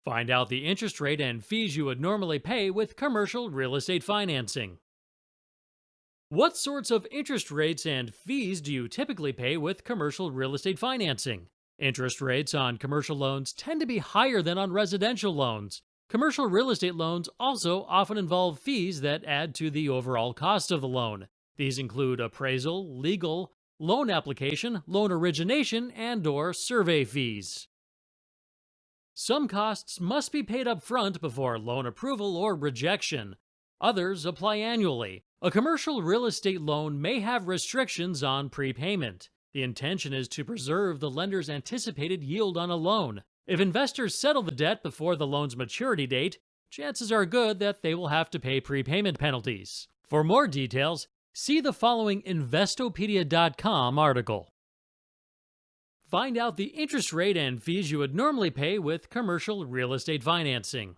Find out the interest rate and fees you would normally pay with commercial real estate financing. What sorts of interest rates and fees do you typically pay with commercial real estate financing? Interest rates on commercial loans tend to be higher than on residential loans. Commercial real estate loans also often involve fees that add to the overall cost of the loan. These include appraisal, legal, loan application, loan origination, and/or survey fees. Some costs must be paid up front before loan approval or rejection. Others apply annually. A commercial real estate loan may have restrictions on prepayment. The intention is to preserve the lender's anticipated yield on a loan. If investors settle the debt before the loan's maturity date, chances are good that they will have to pay prepayment penalties. For more details, see the following Investopedia.com article. Find out the interest rate and fees you would normally pay with commercial real estate financing.